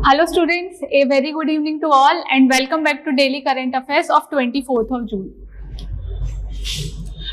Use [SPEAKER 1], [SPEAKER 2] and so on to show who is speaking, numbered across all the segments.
[SPEAKER 1] Hello students, a very good evening to all and welcome back to Daily Current Affairs of 24th of June.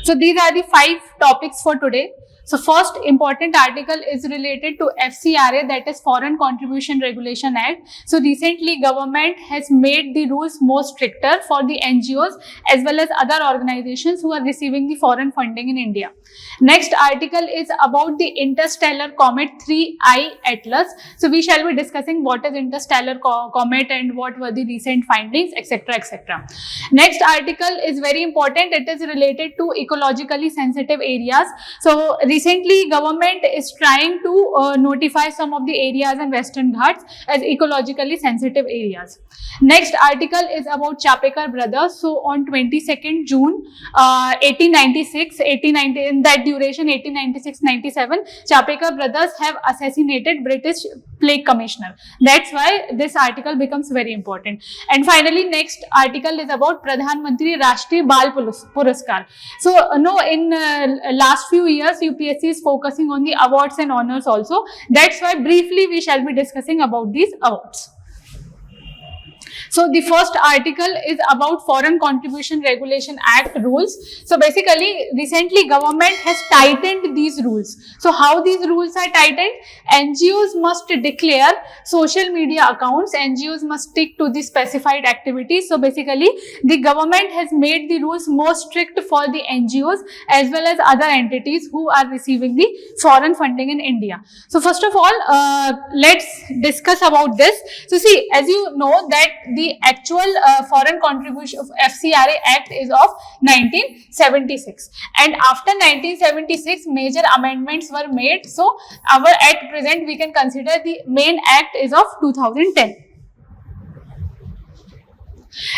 [SPEAKER 1] So these are the 5 topics for today. So first important article is related to FCRA, that is Foreign Contribution Regulation Act. So recently government has made the rules more stricter for the NGOs as well as other organizations who are receiving the foreign funding in India. Next article is about the Interstellar Comet 3I Atlas. So we shall be discussing what is Interstellar Comet and what were the recent findings, etc. etc. Next article is very important. It is related to ecologically sensitive areas. So recently government is trying to notify some of the areas in Western Ghats as ecologically sensitive areas. Next article is about Chapekar brothers. So on 22nd June 1896, in that duration 1896-97, Chapekar brothers have assassinated British Plague Commissioner. That's why this article becomes very important. And finally, next article is about Pradhan Mantri Rashtriya Bal Puraskar. So in last few years UPSC is focusing on the awards and honors also. That's why briefly we shall be discussing about these awards. So the first article is about Foreign Contribution Regulation Act rules. So basically recently government has tightened these rules. So how these rules are tightened? NGOs must declare social media accounts. NGOs must stick to the specified activities. So basically the government has made the rules more strict for the NGOs as well as other entities who are receiving the foreign funding in India. So first of all, let's discuss about this. So see, as you know that the actual foreign contribution of FCRA Act is of 1976, and after 1976 major amendments were made. So at present we can consider the main act is of 2010.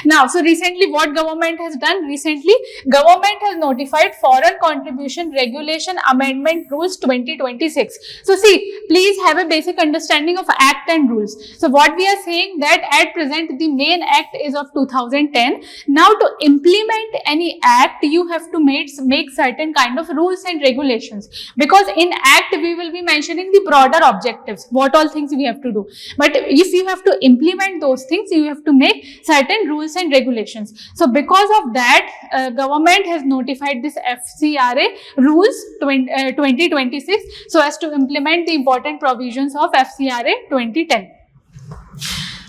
[SPEAKER 1] Now, so recently what government has done? Recently government has notified Foreign Contribution Regulation Amendment Rules 2026. So see, please have a basic understanding of act and rules. So what we are saying that at present the main act is of 2010. Now to implement any act you have to make certain kind of rules and regulations, because in act we will be mentioning the broader objectives, what all things we have to do. But if you have to implement those things, you have to make certain rules and regulations. So because of that government has notified this FCRA rules 2026 so as to implement the important provisions of FCRA 2010.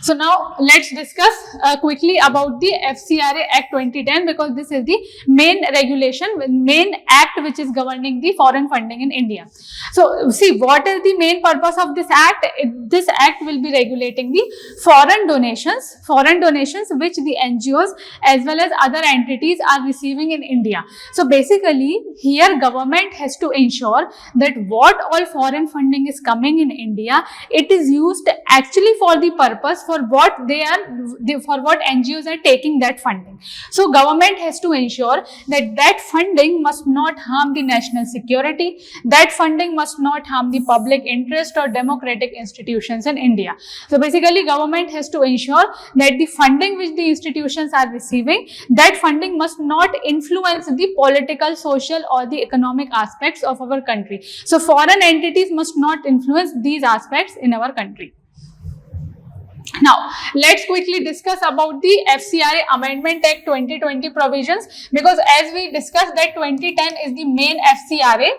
[SPEAKER 1] So now let's discuss quickly about the FCRA Act 2010, because this is the main regulation, main act which is governing the foreign funding in India. So see, what is the main purpose of this act? This act will be regulating the foreign donations which the NGOs as well as other entities are receiving in India. So basically here government has to ensure that what all foreign funding is coming in India, it is used actually for the purpose for what what NGOs are taking that funding. So government has to ensure that that funding must not harm the national security, that funding must not harm the public interest or democratic institutions in India. So basically government has to ensure that the funding which the institutions are receiving, that funding must not influence the political, social or the economic aspects of our country. So foreign entities must not influence these aspects in our country. Now, let's quickly discuss about the FCRA Amendment Act 2020 provisions, because as we discussed that 2010 is the main FCRA,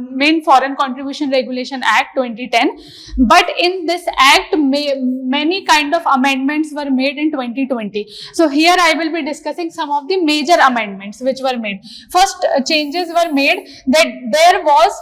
[SPEAKER 1] main Foreign Contribution Regulation Act 2010. But in this act, many kind of amendments were made in 2020. So here I will be discussing some of the major amendments which were made. First changes were made that there was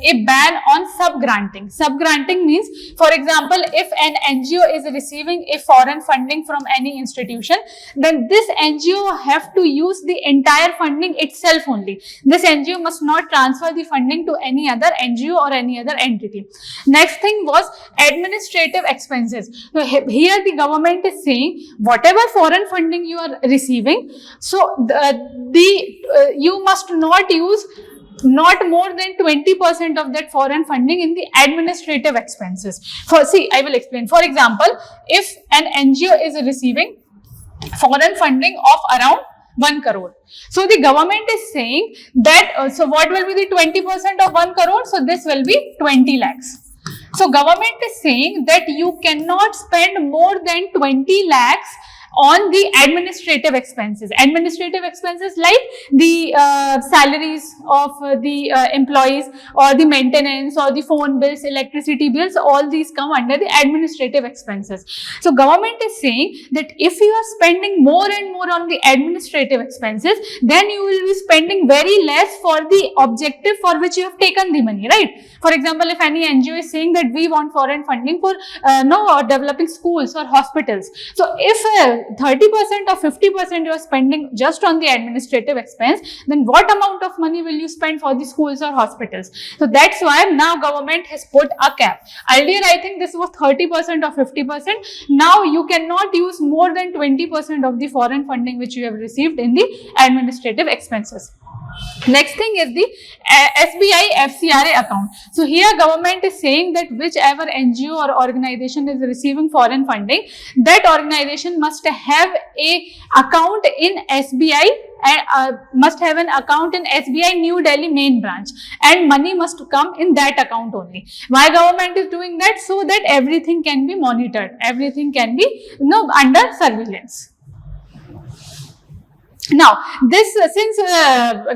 [SPEAKER 1] a ban on sub-granting. Sub-granting means, for example, if an NGO is receiving a foreign funding from any institution, then this NGO have to use the entire funding itself only. This NGO must not transfer the funding to any other NGO or any other entity. Next thing was administrative expenses. So here the government is saying whatever foreign funding you are receiving, so you must not use not more than 20% of that foreign funding in the administrative expenses. See, I will explain. For example, if an NGO is receiving foreign funding of around 1 crore. So the government is saying that, so what will be the 20% of 1 crore? So this will be 20 lakhs. So government is saying that you cannot spend more than 20 lakhs on the administrative expenses. Administrative expenses like the salaries of the employees, or the maintenance, or the phone bills, electricity bills, all these come under the administrative expenses. So government is saying that if you are spending more and more on the administrative expenses, then you will be spending very less for the objective for which you have taken the money, right? For example, if any NGO is saying that we want foreign funding for developing schools or hospitals, so if 30% or 50% you are spending just on the administrative expense, then what amount of money will you spend for the schools or hospitals? So that's why now government has put a cap. Earlier I think this was 30% or 50%. Now you cannot use more than 20% of the foreign funding which you have received in the administrative expenses. Next thing is the SBI FCRA account. So here government is saying that whichever NGO or organization is receiving foreign funding, that organization must have a account in SBI and must have an account in SBI New Delhi main branch, and money must come in that account only. Why government is doing that? So that everything can be monitored, everything can be under surveillance. Now, this since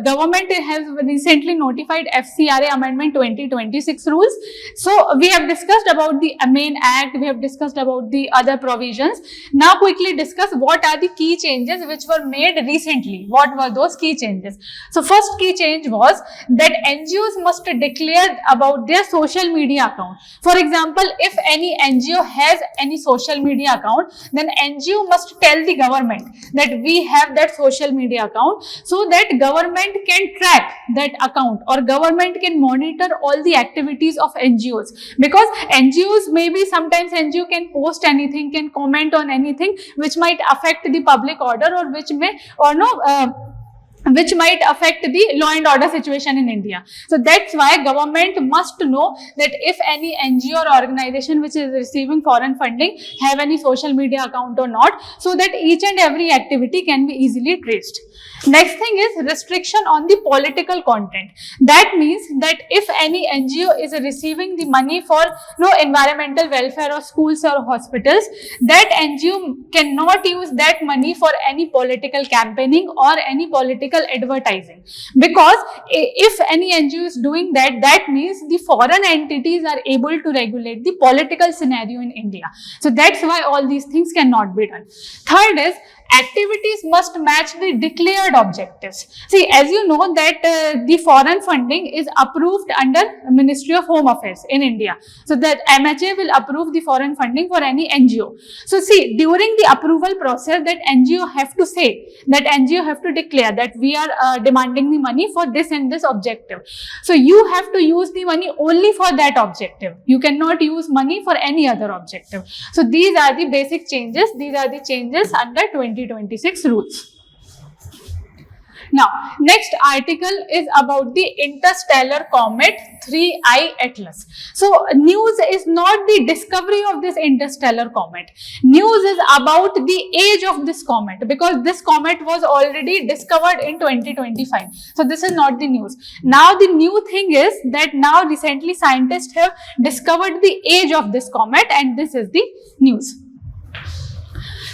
[SPEAKER 1] government has recently notified FCRA Amendment 2026 rules, so we have discussed about the main act, we have discussed about the other provisions. Now quickly discuss what are the key changes which were made recently. What were those key changes? So first key change was that NGOs must declare about their social media account. For example, if any NGO has any social media account, then NGO must tell the government that we have that social media account, so that government can track that account, or government can monitor all the activities of NGOs, because NGOs, maybe sometimes NGO can post anything, can comment on anything which might affect the public order, or which may which might affect the law and order situation in India. So that's why government must know that if any NGO or organization which is receiving foreign funding have any social media account or not, so that each and every activity can be easily traced. Next thing is restriction on the political content. That means that if any NGO is receiving the money for environmental welfare or schools or hospitals, that NGO cannot use that money for any political campaigning or any political advertising, because if any NGO is doing that, that means the foreign entities are able to regulate the political scenario in India. So that's why all these things cannot be done. Third is activities must match the declared objectives. See, as you know that the foreign funding is approved under Ministry of Home Affairs in India. So that MHA will approve the foreign funding for any NGO. So see, during the approval process, that NGO have to say, that NGO have to declare that we are demanding the money for this and this objective. So you have to use the money only for that objective. You cannot use money for any other objective. So these are the basic changes. These are the changes under 2026 rules. Now, next article is about the interstellar comet 3I Atlas. So, news is not the discovery of this interstellar comet. News is about the age of this comet, because this comet was already discovered in 2025. So, this is not the news. Now, the new thing is that now recently scientists have discovered the age of this comet, and this is the news.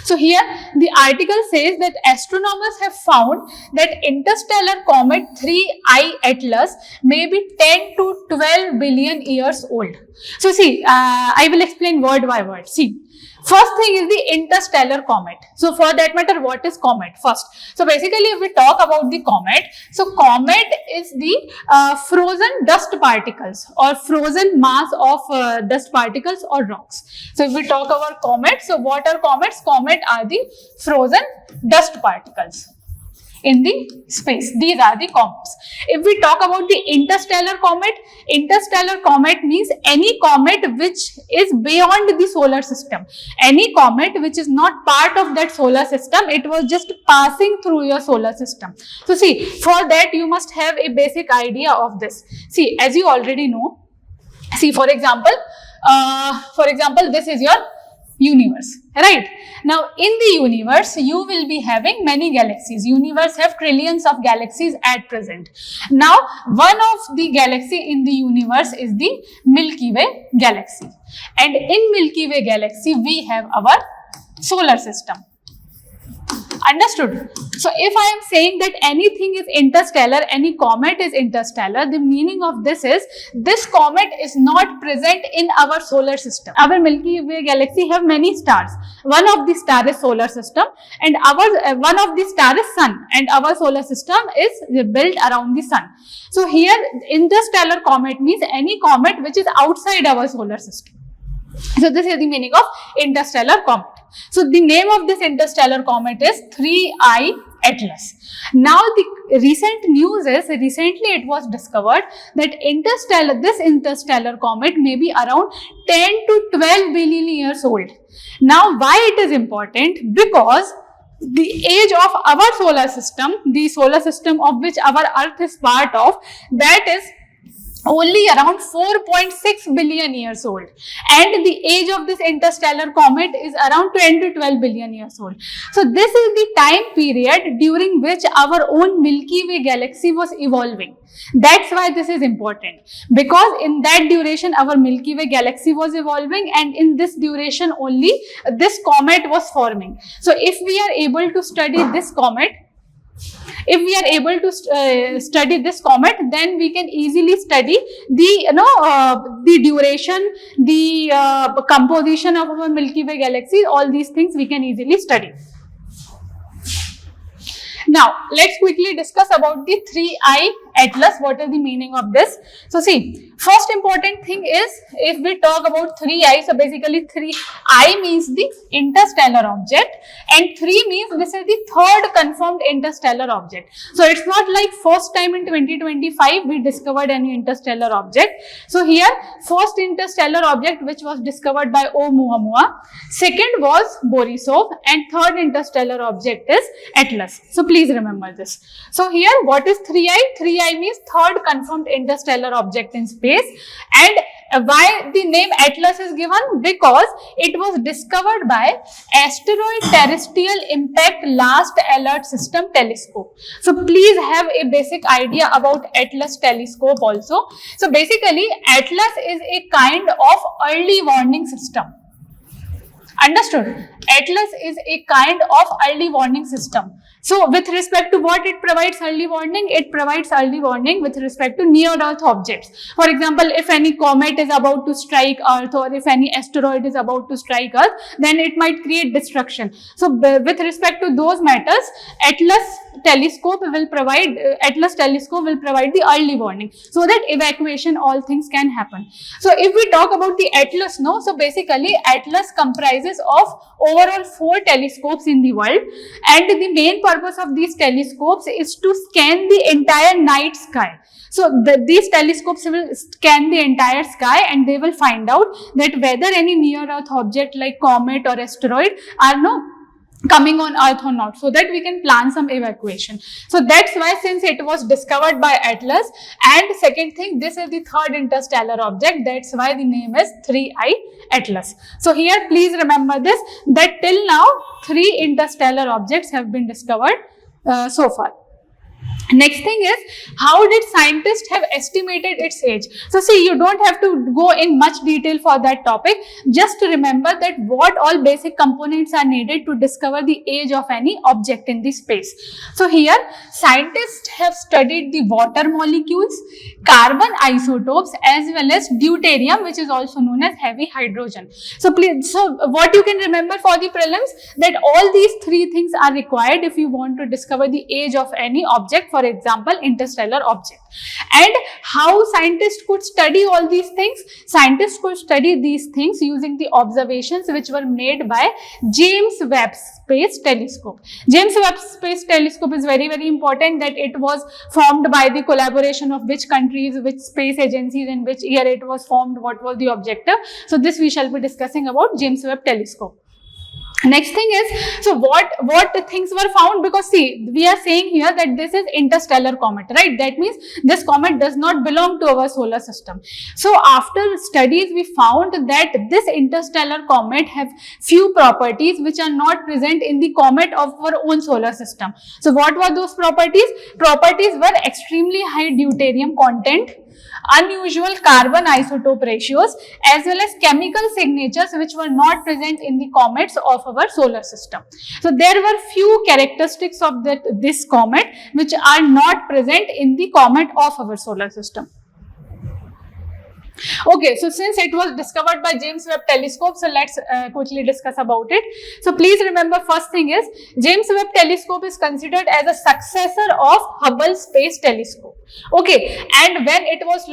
[SPEAKER 1] So here the article says that astronomers have found that interstellar comet 3I Atlas may be 10 to 12 billion years old. So see, I will explain word by word. See, first thing is the interstellar comet. So for that matter, what is comet first? So basically, if we talk about the comet, so comet is the frozen dust particles or frozen mass of dust particles or rocks. So if we talk about comet, so what are comets? Comet are the frozen dust particles in the space. These are the comets. If we talk about the interstellar comet means any comet which is beyond the solar system. Any comet which is not part of that solar system, it was just passing through your solar system. So see, for that you must have a basic idea of this. See, as you already know, see for example, this is your universe, right? Now in the universe you will be having many galaxies. Universe have trillions of galaxies at present. Now one of the galaxy in the universe is the Milky Way galaxy, and in Milky Way galaxy we have our solar system. Understood? So if I am saying that anything is interstellar, any comet is interstellar, the meaning of this is this comet is not present in our solar system. Our Milky Way galaxy have many stars. One of the star is solar system, and our one of the star is sun, and our solar system is built around the sun. So here interstellar comet means any comet which is outside our solar system. So this is the meaning of interstellar comet. So the name of this interstellar comet is 3I Atlas. Now the recent news is, recently it was discovered that this interstellar comet may be around 10 to 12 billion years old. Now why it is important? Because the age of our solar system, the solar system of which our Earth is part of, that is only around 4.6 billion years old, and the age of this interstellar comet is around 10 to 12 billion years old. So this is the time period during which our own Milky Way galaxy was evolving. That's why this is important, because in that duration our Milky Way galaxy was evolving, and in this duration only this comet was forming. So if we are able to study this comet, study this comet, then we can easily study the duration, the composition of our Milky Way galaxy. All these things we can easily study. Now let's quickly discuss about the 3I Atlas. What is the meaning of this? So see, first important thing is, if we talk about 3I, so basically 3I means the interstellar object, and 3 means this is the third confirmed interstellar object. So it's not like first time in 2025 we discovered any interstellar object. So here first interstellar object which was discovered by Oumuamua, second was Borisov, and third interstellar object is Atlas. So please remember this. So here what is 3I? 3I means third confirmed interstellar object in space. And why the name Atlas is given? Because it was discovered by Asteroid Terrestrial Impact Last Alert System telescope. So please have a basic idea about Atlas telescope also. So basically Atlas is a kind of early warning system. Understood? Atlas is a kind of early warning system. So with respect to what it provides early warning? It provides early warning with respect to near-Earth objects. For example, if any comet is about to strike Earth, or if any asteroid is about to strike Earth, then it might create destruction. So with respect to those matters, Atlas telescope will provide the early warning, so that evacuation, all things can happen. So if we talk about the Atlas, so basically Atlas comprises of overall 4 telescopes in the world, and the main purpose of these telescopes is to scan the entire night sky. So these telescopes will scan the entire sky, and they will find out that whether any near Earth object like comet or asteroid are coming on Earth or not, so that we can plan some evacuation. So that's why, since it was discovered by Atlas, and second thing, this is the third interstellar object, that's why the name is 3I Atlas. So here please remember this, that till now 3 interstellar objects have been discovered so far. Next thing is, how did scientists have estimated its age? So see, you don't have to go in much detail for that topic. Just remember that what all basic components are needed to discover the age of any object in the space. So here, scientists have studied the water molecules, carbon isotopes, as well as deuterium, which is also known as heavy hydrogen. So what you can remember for the prelims, that all these 3 things are required if you want to discover the age of any object, for example, interstellar object. And how scientists could study all these things? Scientists could study these things using the observations which were made by James Webb Space Telescope. James Webb Space Telescope is very, very important, that it was formed by the collaboration of which countries, which space agencies, in which year it was formed, what was the objective. So this we shall be discussing about James Webb Telescope. Next thing is, so what things were found, because see, we are saying here that this is interstellar comet, right? That means this comet does not belong to our solar system. So after studies, we found that this interstellar comet have few properties which are not present in the comet of our own solar system. So what were those properties? Properties were extremely high deuterium content, unusual carbon isotope ratios, as well as chemical signatures which were not present in the comets of our solar system. So there were few characteristics of this comet which are not present in the comet of our solar system. Okay, so since it was discovered by James Webb Telescope, so let's quickly discuss about it. So please remember, first thing is, James Webb Telescope is considered as a successor of Hubble Space Telescope. Okay, and when it was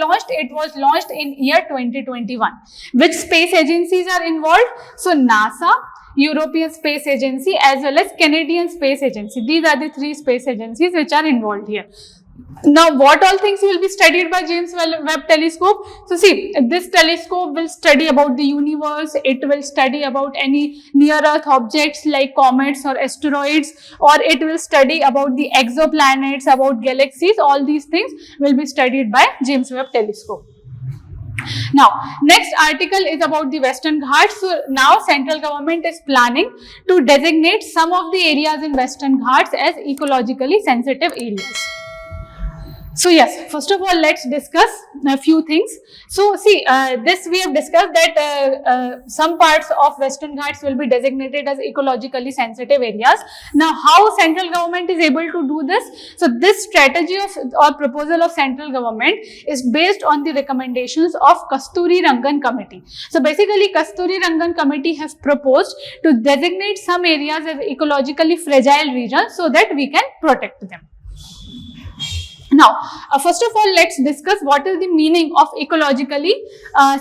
[SPEAKER 1] launched in year 2021. Which space agencies are involved? So NASA, European Space Agency, as well as Canadian Space Agency. These are the three space agencies which are involved here. Now, what all things will be studied by James Webb Telescope? So see, this telescope will study about the universe. It will study about any near Earth objects like comets or asteroids, or it will study about the exoplanets, about galaxies. All these things will be studied by James Webb Telescope. Now, next article is about the Western Ghats. So now central government is planning to designate some of the areas in Western Ghats as ecologically sensitive areas. So yes, first of all, let's discuss a few things. So see, this we have discussed that some parts of Western Ghats will be designated as ecologically sensitive areas. Now, how central government is able to do this? So this strategy or proposal of central government is based on the recommendations of Kasturi Rangan Committee. So basically, Kasturi Rangan Committee has proposed to designate some areas as ecologically fragile regions so that we can protect them. Now, first of all, let's discuss what is the meaning of ecologically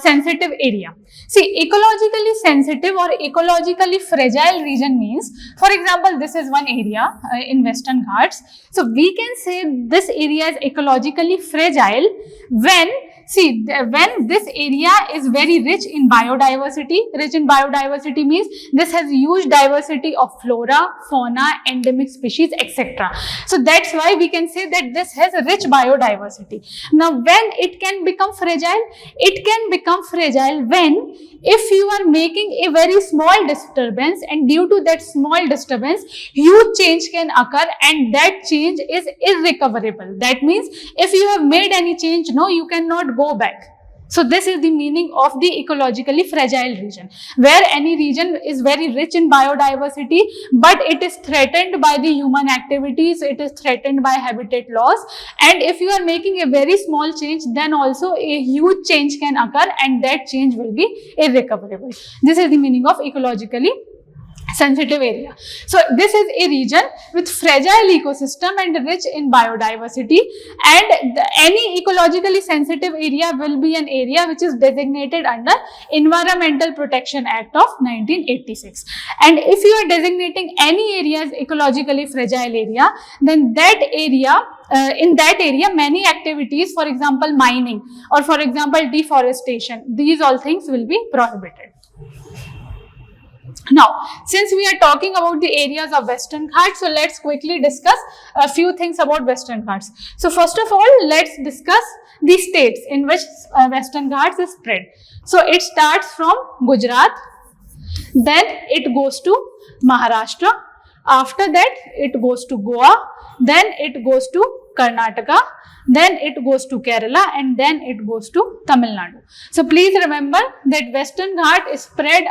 [SPEAKER 1] sensitive area. See, ecologically sensitive or ecologically fragile region means, for example, this is one area in Western Ghats. So, we can say this area is ecologically fragile when this area is very rich in biodiversity. Rich in biodiversity means this has huge diversity of flora, fauna, endemic species, etc. So that's why we can say that this has a rich biodiversity. Now, when it can become fragile? It can become fragile when, if you are making a very small disturbance, and due to that small disturbance, huge change can occur, and that change is irrecoverable. That means if you have made any change, no, you cannot go back. So this is the meaning of the ecologically fragile region, where any region is very rich in biodiversity, but it is threatened by the human activities, it is threatened by habitat loss, and if you are making a very small change, then also a huge change can occur, and that change will be irrecoverable. This is the meaning of ecologically sensitive area. So this is a region with fragile ecosystem and rich in biodiversity, and any ecologically sensitive area will be an area which is designated under Environmental Protection Act of 1986. And if you are designating any area as ecologically fragile area, then that area in that area, many activities, for example mining or for example deforestation, these all things will be prohibited. Now, since we are talking about the areas of Western Ghats, so let's quickly discuss a few things about Western Ghats. So first of all, let's discuss the states in which Western Ghats is spread. So it starts from Gujarat, then it goes to Maharashtra, after that it goes to Goa, then it goes to Karnataka, then it goes to Kerala, and then it goes to Tamil Nadu. So please remember that Western Ghat is spread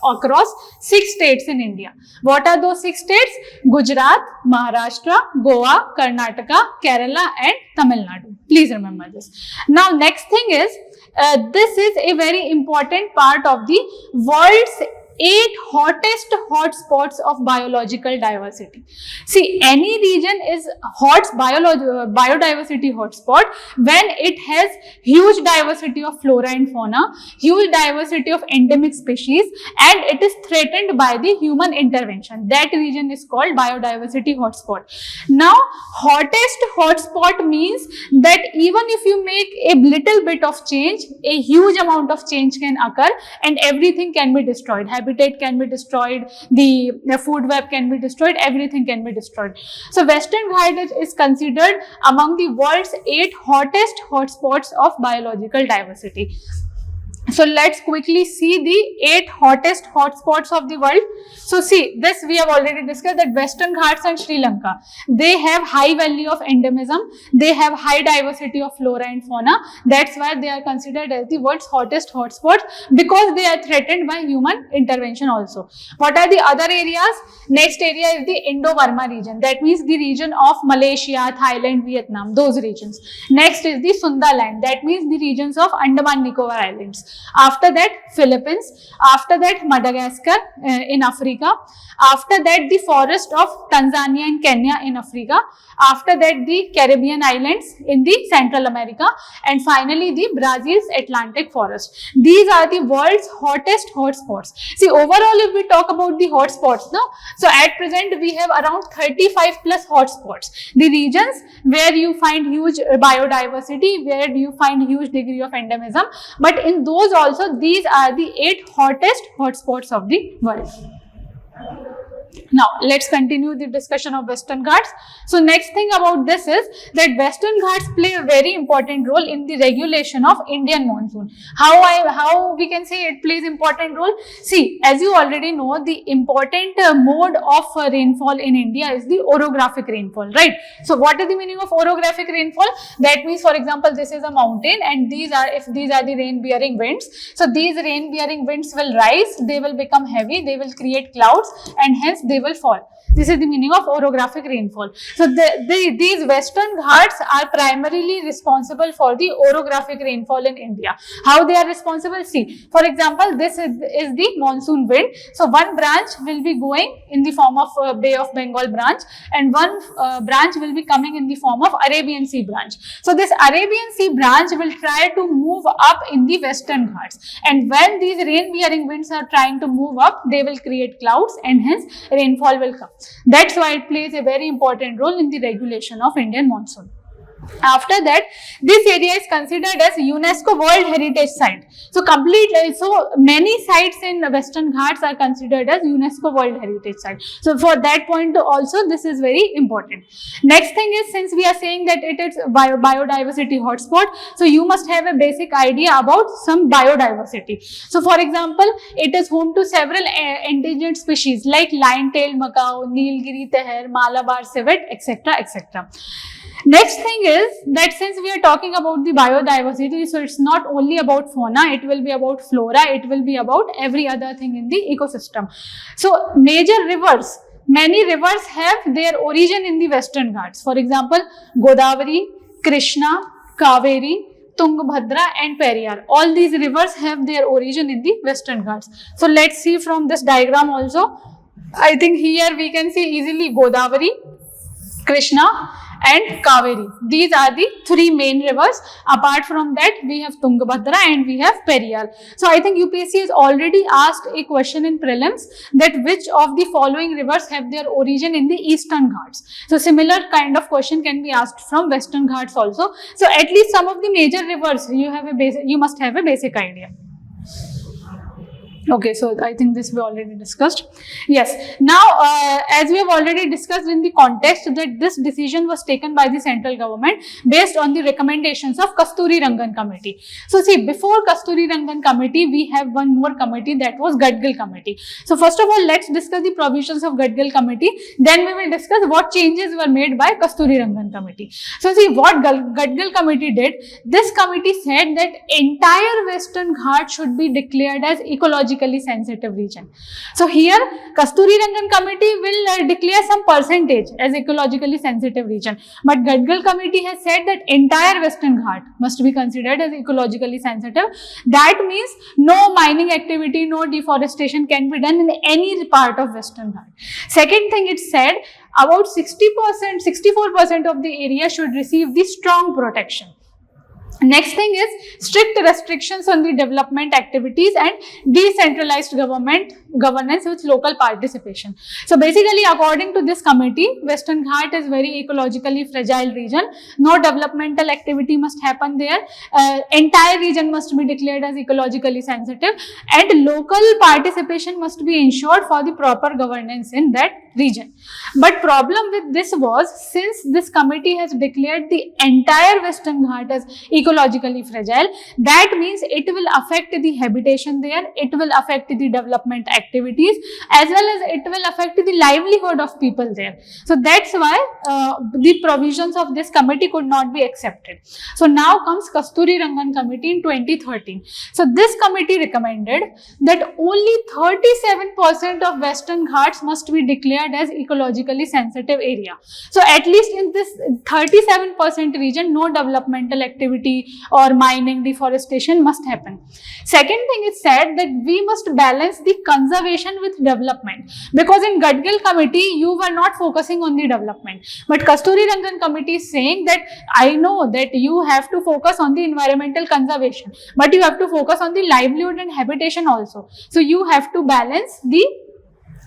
[SPEAKER 1] across 6 states in India. What are those 6 states? Gujarat, Maharashtra, Goa, Karnataka, Kerala, and Tamil Nadu. Please remember this. Now, next thing is, this is a very important part of the world's 8 hottest hotspots of biological diversity. See, any region is biodiversity hotspot when it has huge diversity of flora and fauna, huge diversity of endemic species, and it is threatened by the human intervention. That region is called biodiversity hotspot. Now, hottest hotspot means that even if you make a little bit of change, a huge amount of change can occur and everything can be destroyed. habitat can be destroyed, the food web can be destroyed, everything can be destroyed. So Western Ghats is considered among the world's 8 hottest hotspots of biological diversity. So let's quickly see the 8 hottest hotspots of the world. So see, this we have already discussed, that Western Ghats and Sri Lanka, they have high value of endemism, they have high diversity of flora and fauna. That's why they are considered as the world's hottest hotspots, because they are threatened by human intervention also. What are the other areas? Next area is the Indo-Burma region. That means the region of Malaysia, Thailand, Vietnam, those regions. Next is the Sundaland. That means the regions of Andaman Nicobar Islands. After that, Philippines. After that, Madagascar in Africa. After that, the forest of Tanzania and Kenya in Africa. After that, the Caribbean islands in the Central America. And finally, the Brazil's Atlantic forest. These are the world's hottest hotspots. See, overall, if we talk about the hotspots, no? So at present, we have around 35 plus hotspots. The regions where you find huge biodiversity, where you find huge degree of endemism. But in those also, these are the 8 hottest hotspots of the world. Now, let's continue the discussion of Western Ghats. So, next thing about this is that Western Ghats play a very important role in the regulation of Indian monsoon. How we can say it plays important role? See, as you already know, the important mode of rainfall in India is the orographic rainfall, right? So, what is the meaning of orographic rainfall? That means, for example, this is a mountain, and these are the rain-bearing winds. So, these rain-bearing winds will rise, they will become heavy, they will create clouds, and hence they will fall. This is the meaning of orographic rainfall. So these Western Ghats are primarily responsible for the orographic rainfall in India. How they are responsible? See, for example, this is the monsoon wind. So one branch will be going in the form of Bay of Bengal branch, and one branch will be coming in the form of Arabian Sea branch. So this Arabian Sea branch will try to move up in the Western Ghats, and when these rain-bearing winds are trying to move up, they will create clouds, and hence rainfall will come. That's why it plays a very important role in the regulation of Indian monsoon. After that, this area is considered as UNESCO World Heritage Site. So many sites in Western Ghats are considered as UNESCO World Heritage Site. So for that point also, this is very important. Next thing is, since we are saying that it is biodiversity hotspot, so you must have a basic idea about some biodiversity. So for example, it is home to several endangered species like lion-tailed macaw, Nilgiri teher, Malabar civet, etc., etc. Next thing is that since we are talking about the biodiversity, so it's not only about fauna, it will be about flora, it will be about every other thing in the ecosystem. So major rivers, many rivers have their origin in the Western Ghats. For example, Godavari, Krishna, Kaveri, Tungabhadra and Periyar. All these rivers have their origin in the Western Ghats. So let's see from this diagram also. I think here we can see easily Godavari, Krishna and Kaveri. These are the 3 main rivers. Apart from that, we have Tungabhadra and we have Periyar. So I think UPSC has already asked a question in prelims that which of the following rivers have their origin in the Eastern Ghats. So similar kind of question can be asked from Western Ghats also. So at least some of the major rivers you must have a basic idea. Okay, so I think this we already discussed. Yes. Now, as we have already discussed in the context that this decision was taken by the central government based on the recommendations of Kasturirangan Committee. So, see, before Kasturirangan Committee, we have one more committee, that was Gadgil Committee. So, first of all, let's discuss the provisions of Gadgil Committee. Then we will discuss what changes were made by Kasturirangan Committee. So, see, what Gadgil Committee did, this committee said that entire Western Ghats should be declared as ecological sensitive region. So here Kasturirangan Committee will declare some percentage as ecologically sensitive region, but Gadgil Committee has said that entire Western Ghat must be considered as ecologically sensitive. That means no mining activity, no deforestation can be done in any part of Western Ghat. Second thing, it said about 60%, 64% of the area should receive the strong protection. Next thing is strict restrictions on the development activities and decentralized governance with local participation. So basically, according to this committee, Western Ghat is very ecologically fragile region. No developmental activity must happen there. Entire region must be declared as ecologically sensitive, and local participation must be ensured for the proper governance in that region. But problem with this was, since this committee has declared the entire Western Ghat as ecologically fragile, that means it will affect the habitation there, it will affect the development activities, as well as it will affect the livelihood of people there. So that's why the provisions of this committee could not be accepted. So now comes Kasturi Rangan committee in 2013. So this committee recommended that only 37% of Western Ghats must be declared as ecologically sensitive area. So at least in this 37% region, no developmental activity or mining, deforestation must happen. Second thing, it said that we must balance the conservation with development, because in Gadgil committee you were not focusing on the development, but Kasturi Rangan committee is saying that I know that you have to focus on the environmental conservation, but you have to focus on the livelihood and habitation also. So you have to balance the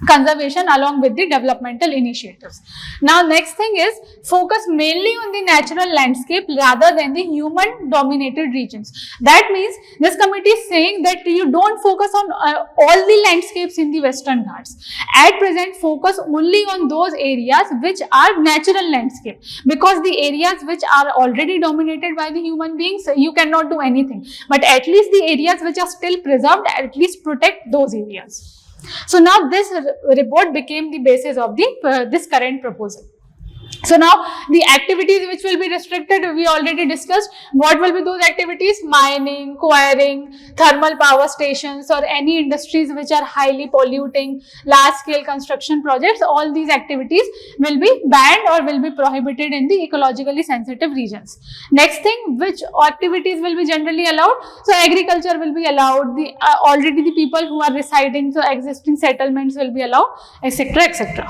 [SPEAKER 1] conservation along with the developmental initiatives. Now next thing is focus mainly on the natural landscape rather than the human dominated regions. That means this committee is saying that you don't focus on all the landscapes in the Western Ghats. At present, focus only on those areas which are natural landscape, because the areas which are already dominated by the human beings, you cannot do anything, but at least the areas which are still preserved, at least protect those areas. So now this report became the basis of the this current proposal. So now the activities which will be restricted, we already discussed. What will be those activities? Mining, quarrying, thermal power stations, or any industries which are highly polluting, large scale construction projects, all these activities will be banned or will be prohibited in the ecologically sensitive regions. Next thing, which activities will be generally allowed? So agriculture will be allowed, the already the people who are residing, so existing settlements will be allowed, etc., etc.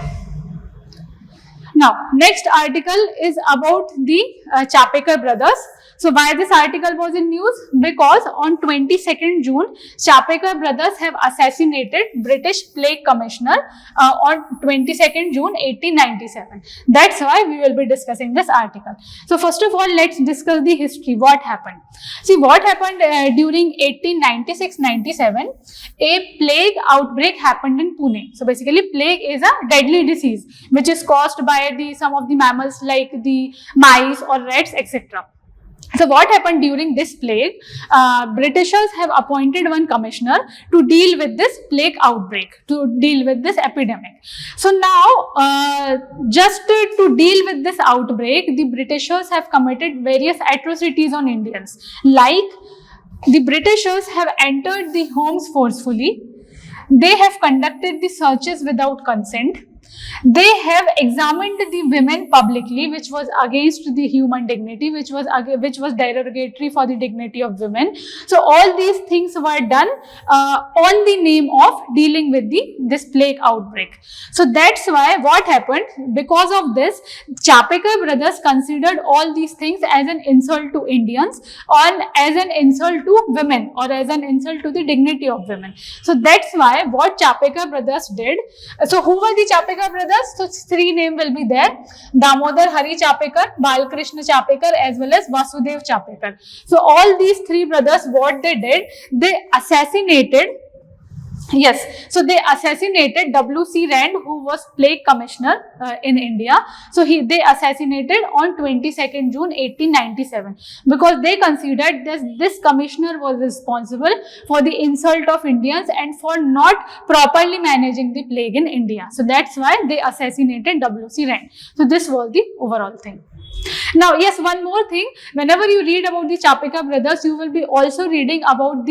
[SPEAKER 1] Now, next article is about the Chapekar brothers. So, why this article was in news? Because on 22nd June, Chapekar brothers have assassinated British Plague Commissioner on 22nd June 1897. That's why we will be discussing this article. So, first of all, let's discuss the history. What happened? See, what happened during 1896-97? A plague outbreak happened in Pune. So, basically, plague is a deadly disease which is caused by some of the mammals like the mice or rats, etc. So what happened during this plague? Britishers have appointed one commissioner to deal with this plague outbreak, to deal with this epidemic. So now, just to deal with this outbreak, the Britishers have committed various atrocities on Indians. Like, the Britishers have entered the homes forcefully. They have conducted the searches without consent. They have examined the women publicly, which was against the human dignity, which was derogatory for the dignity of women. So all these things were done on the name of dealing with this plague outbreak. So that's why what happened, because of this, Chapekar brothers considered all these things as an insult to Indians, or as an insult to women, or as an insult to the dignity of women. So that's why what Chapekar brothers did. So who were the Chapekar brothers? So three names will be there: Damodar Hari Chapekar, Balkrishna Chapekar, as well as Vasudev Chapekar. So all these three brothers, what they did, they assassinated. Yes, so they assassinated W.C. Rand, who was plague commissioner in India. So they assassinated on 22nd June 1897, because they considered this commissioner was responsible for the insult of Indians and for not properly managing the plague in India. So that's why they assassinated W.C. Rand. So this was the overall thing. Now, yes, one more thing. Whenever you read about the Chapekar brothers, you will be also reading about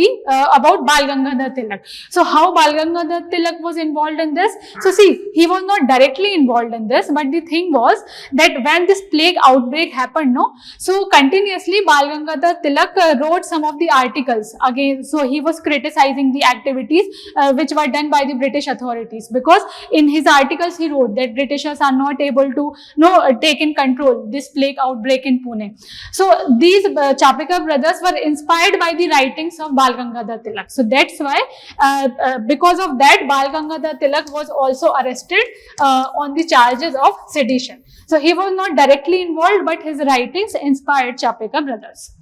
[SPEAKER 1] about Bal Gangadhar Tilak. So how how Bal Gangadhar Tilak was involved in this? So see, he was not directly involved in this, but the thing was that when this plague outbreak happened, no, so continuously Bal Gangadhar Tilak wrote some of the articles again. So he was criticizing the activities which were done by the British authorities, because in his articles he wrote that Britishers are not able to take in control this plague outbreak in Pune. So these Chapekar brothers were inspired by the writings of Bal Gangadhar Tilak. So that's why because of that Bal Gangadhar Tilak was also arrested on the charges of sedition. So he was not directly involved, but his writings inspired Chapekar brothers.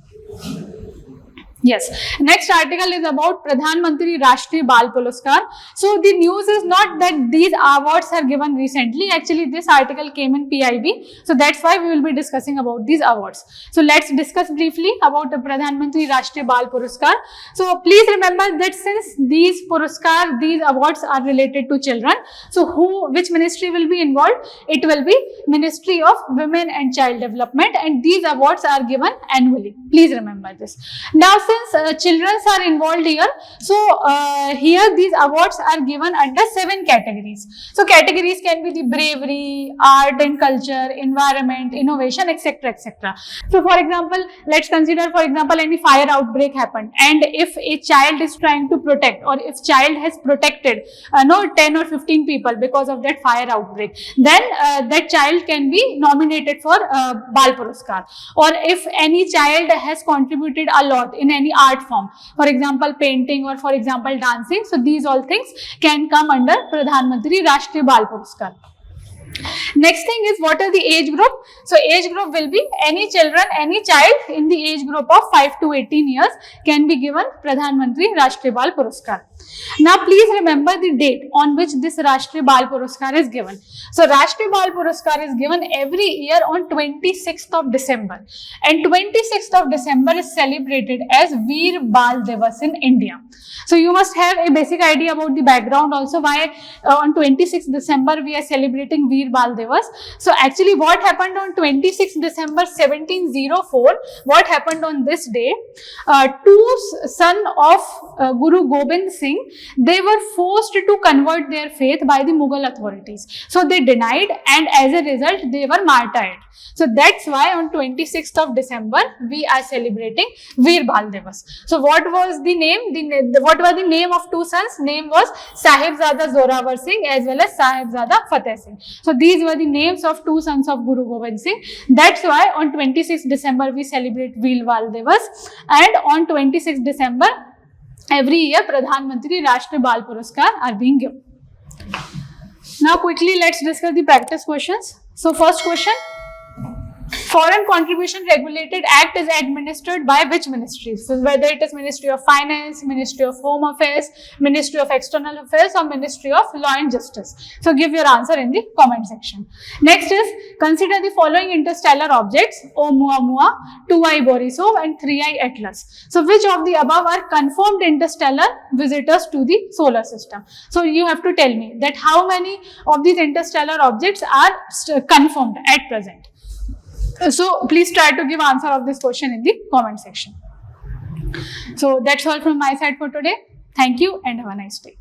[SPEAKER 1] Yes. Next article is about Pradhan Mantri Rashtriya Bal Puraskar. So the news is not that these awards are given recently. Actually, this article came in PIB. So that's why we will be discussing about these awards. So let's discuss briefly about the Pradhan Mantri Rashtriya Bal Puraskar. So please remember that since these awards are related to children, so which ministry will be involved? It will be Ministry of Women and Child Development, and these awards are given annually. Please remember this. Now, since children are involved here, so here these awards are given under 7 categories. So categories can be the bravery, art and culture, environment, innovation, etc., etc. So for example, let's consider, for example, any fire outbreak happened, and if a child is trying to protect, or if child has protected 10 or 15 people because of that fire outbreak, then that child can be nominated for Bal Puraskar. Or if any child has contributed a lot in any art form, for example painting, or for example dancing, so these all things can come under Pradhan Mantri Rashtriya Bal Puraskar. Next thing is, what are the age group? So age group will be any children, any child in the age group of 5 to 18 years can be given Pradhan Mantri Rashtriya Bal Puraskar. Now please remember the date on which this Rashtriya Bal Puraskar is given. So Rashtriya Bal Puraskar is given every year on 26th of December, and 26th of December is celebrated as Veer Bal Divas in India. So you must have a basic idea about the background also, why on 26th December we are celebrating Veer Bal Divas. So actually what happened on 26th December 1704, what happened on this day, two sons of Guru Gobind Singh, they were forced to convert their faith by the Mughal authorities. So they denied, and as a result they were martyred. So that's why on 26th of December we are celebrating Veer Bal Divas. So what was the name? What was the name of two sons? Name was Sahibzada Zorawar Singh as well as Sahibzada Fateh Singh. So these were the names of two sons of Guru Gobind Singh. That's why on 26th December we celebrate Veer Bal Divas, and on 26th December every year Pradhan Mantri Rashtriya Bal Puraskar are being given. Now quickly let's discuss the practice questions. So first question, Foreign Contribution Regulated Act is administered by which ministry? So whether it is Ministry of Finance, Ministry of Home Affairs, Ministry of External Affairs, or Ministry of Law and Justice. So give your answer in the comment section. Next is, consider the following interstellar objects: Oumuamua, 2I Borisov, and 3I Atlas. So which of the above are confirmed interstellar visitors to the solar system? So you have to tell me that how many of these interstellar objects are confirmed at present. So please try to give answer of this question in the comment section. So that's all from my side for today. Thank you and have a nice day.